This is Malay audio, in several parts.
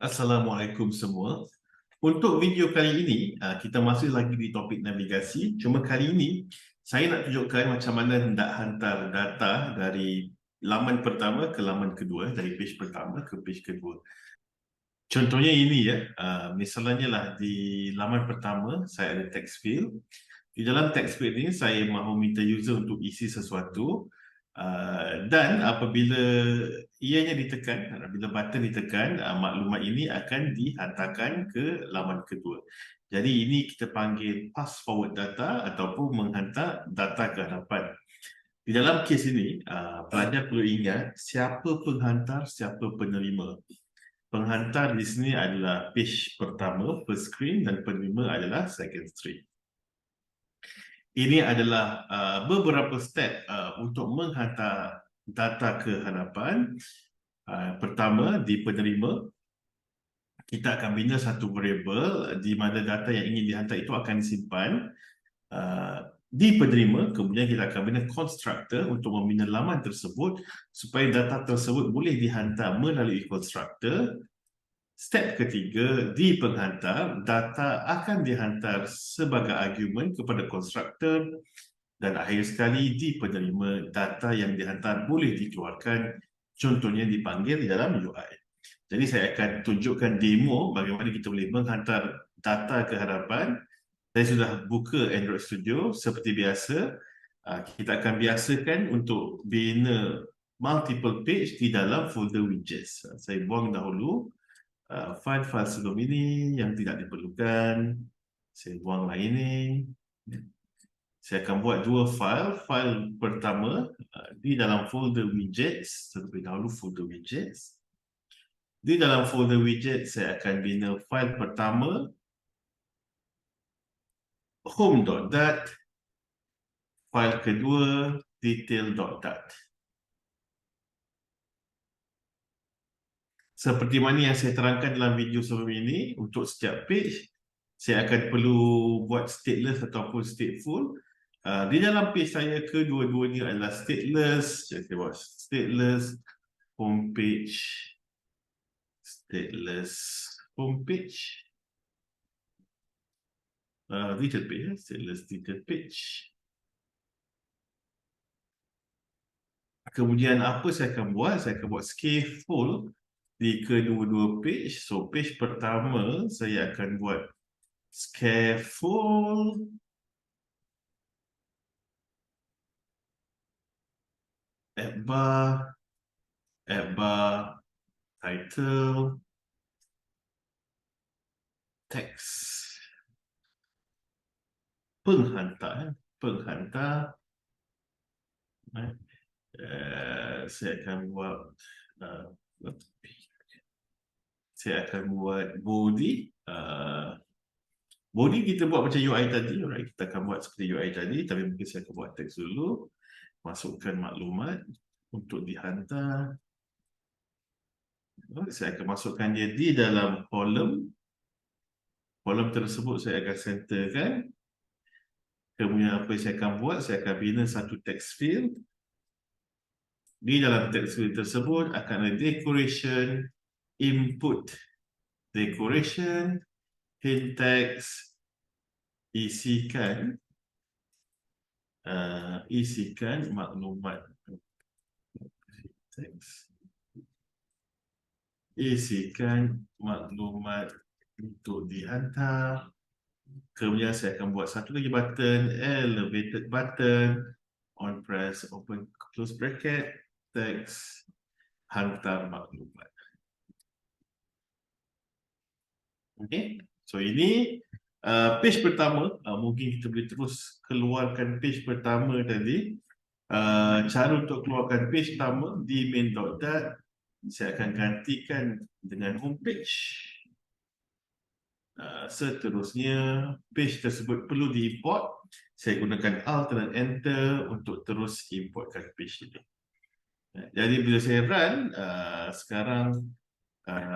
Assalamualaikum semua. Untuk video kali ini, kita masih lagi di topik navigasi. Cuma kali ini, saya nak tunjukkan macam mana hendak hantar data dari laman pertama ke laman kedua, dari page pertama ke page kedua. Contohnya ini ya, misalnya lah di laman pertama, saya ada text field. Di dalam text field ini, saya mahu minta user untuk isi sesuatu. Dan apabila ianya ditekan, bila button ditekan, maklumat ini akan dihantarkan ke laman kedua. Jadi ini kita panggil pass forward data ataupun menghantar data ke hadapan. Di dalam kes ini, pelajar perlu ingat siapa penghantar, siapa penerima. Penghantar di sini adalah page pertama, first screen, dan penerima adalah second screen. Ini adalah beberapa step untuk menghantar data ke hadapan. Pertama, di penerima, kita akan bina satu variable di mana data yang ingin dihantar itu akan disimpan. Di penerima, kemudian kita akan bina constructor untuk membina laman tersebut supaya data tersebut boleh dihantar melalui constructor. Step ketiga, di penghantar, data akan dihantar sebagai argumen kepada constructor. Dan akhir sekali, di penerima, data yang dihantar boleh dikeluarkan, contohnya dipanggil di dalam UI. Jadi saya akan tunjukkan demo bagaimana kita boleh menghantar data ke hadapan. Saya sudah buka Android Studio seperti biasa. Kita akan biasakan untuk bina multiple page di dalam folder widgets. Saya buang dahulu file-file sebelum ini yang tidak diperlukan. Saya buanglah ini. Saya akan buat dua file. File pertama di dalam folder widgets. Terlebih dahulu folder widgets. Di dalam folder widgets saya akan bina file pertama home.dat. File kedua detail.dat. Seperti mana yang saya terangkan dalam video sebelum ini, untuk setiap page saya akan perlu buat stateless ataupun stateful. Di dalam page saya kedua-duanya adalah stateless. Saya buat stateless homepage, stateless homepage, detail page, stateless detail page. Kemudian apa saya akan buat? Saya akan buat scaffold di kedua-dua page. So page pertama saya akan buat scaffold. Add bar, title, text, penghantar. Saya akan buat body. Body kita buat macam UI tadi, alright. Kita akan buat seperti UI tadi, tapi mungkin saya akan buat teks dulu. Masukkan maklumat untuk dihantar. Saya akan masukkan dia di dalam kolom. Kolom tersebut saya akan centerkan. Kemudian apa yang saya akan buat? Saya akan bina satu text field. Di dalam text field tersebut akan ada decoration, input, decoration, hint text, isikan maklumat. Isikan maklumat untuk dihantar. Kemudian saya akan buat satu lagi button, elevated button, on press, open, close bracket, text, hantar maklumat. Okay, so ini page pertama. Mungkin kita boleh terus keluarkan page pertama tadi. Cara untuk keluarkan page pertama di main.dat, saya akan gantikan dengan homepage. Seterusnya page tersebut perlu diimport. Saya gunakan Alt dan Enter untuk terus importkan page ini. Jadi bila saya run, sekarang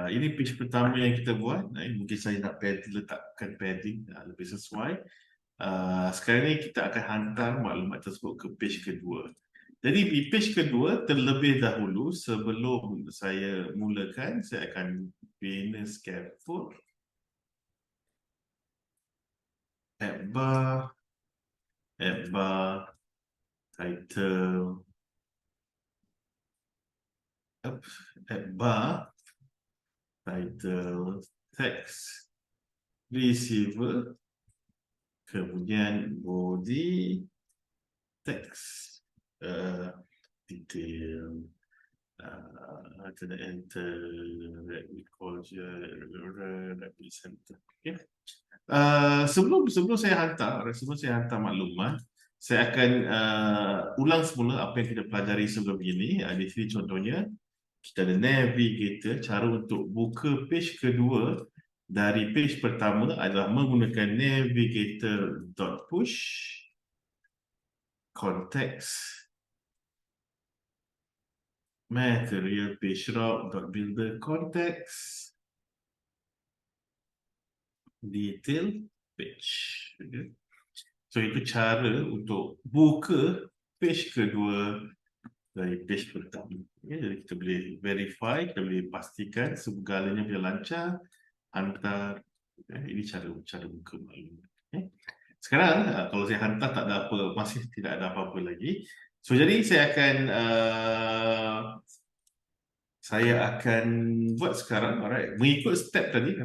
ini page pertama yang kita buat. Mungkin saya nak letakkan padding lebih sesuai. Sekarang ni kita akan hantar maklumat tersebut ke page kedua. Jadi di page kedua, terlebih dahulu sebelum saya mulakan, saya akan bina scaffold, add bar, title, add bar, title, text, receiver, kemudian body, text, detail, kena enter, center. Okay. Sebelum saya hantar maklumat, saya akan ulang semula apa yang kita pelajari sebelum ini. Di sini contohnya, kita ada navigator. Cara untuk buka page kedua dari page pertama adalah menggunakan navigator.push context material page route.builder context detail page. Okay. So itu cara untuk buka page kedua dari page pertama. Okay. Jadi kita boleh verify, kita boleh pastikan segalanya boleh lancar, hantar. Okay. Ini cara buka maklumat. Okay. Sekarang kalau saya hantar tak ada apa, masih tidak ada apa-apa lagi. So jadi saya akan buat sekarang, alright, mengikut step tadi.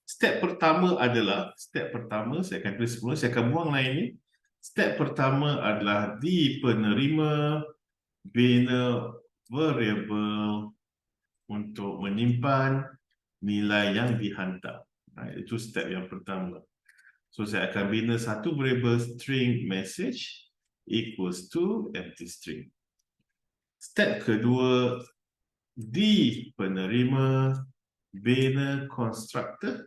Step pertama saya akan tulis semula, saya akan buang lain ni. Step pertama adalah di penerima bina variable untuk menyimpan nilai yang dihantar. Itu step yang pertama. So saya akan bina satu variable string message equals to empty string. Step kedua, di penerima bina constructor,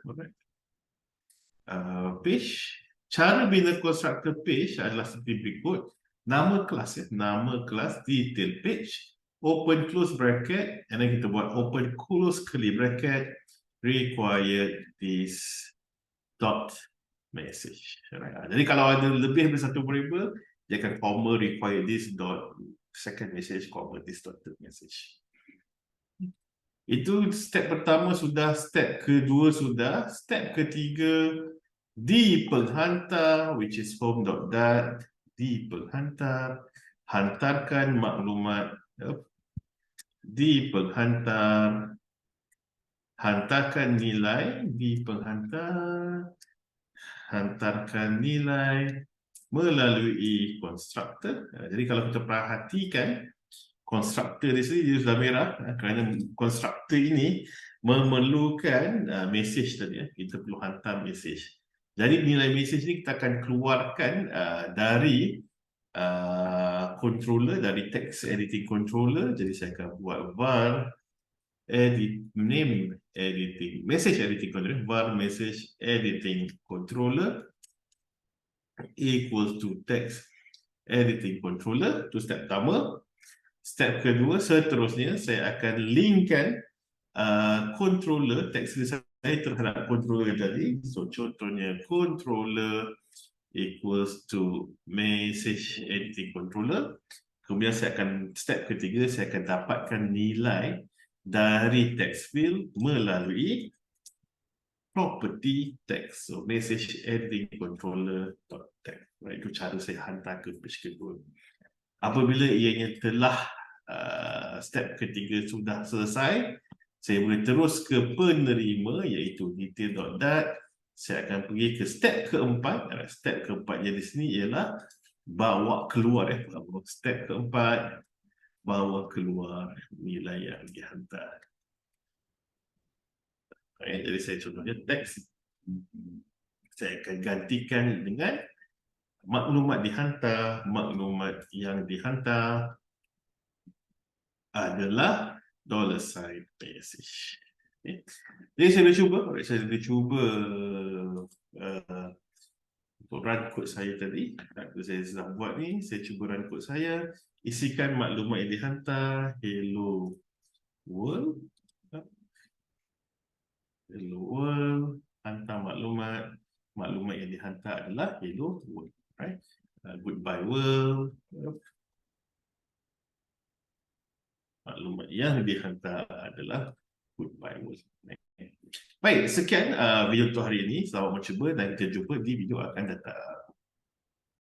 page. Cara bina constructor page adalah seperti berikut. Nama kelas detail page, open close bracket, and then kita buat open close curly bracket, required this dot message. Jadi kalau ada lebih dari satu variable, dia akan comma required this dot second message, comma this dot third message. Itu step pertama sudah, step kedua sudah, step ketiga di penghantar, which is home.dat, di penghantar, hantarkan maklumat, di penghantar, hantarkan nilai, di penghantar, hantarkan nilai melalui constructor. Jadi kalau kita perhatikan, constructor di sini dia sudah merah kerana constructor ini memerlukan message tadi. Kita perlu hantar message. Jadi nilai message ni kita akan keluarkan dari controller, dari text editing controller. Jadi saya akan buat var message editing controller, var message editing controller equals to text editing controller. Itu step pertama. Step kedua, seterusnya saya akan linkkan controller, text saya terhadap controller tadi. So contohnya controller equals to message editing controller. Kemudian step ketiga, saya akan dapatkan nilai dari text field melalui property text. So message editing controller .text. Itu cara saya hantar ke page kedua. Apabila ianya telah step ketiga sudah selesai, saya boleh terus ke penerima, iaitu detail.dat. Saya akan pergi ke step keempat. Step keempatnya di sini ialah bawa keluar. Step keempat, bawa keluar nilai yang dihantar. Jadi saya contohnya teks. Saya akan gantikan dengan maklumat dihantar. Maklumat yang dihantar adalah $sign message. Okay. Jadi saya boleh cuba untuk run code saya tadi. Saya sudah buat ni, saya cuba run code saya, isikan maklumat yang dihantar, hello world, hantar maklumat yang dihantar adalah hello world, right? goodbye world. Maklumat yang dihantar adalah goodbye world. Baik, sekian video untuk hari ini. Selamat mencuba dan kita jumpa di video akan datang.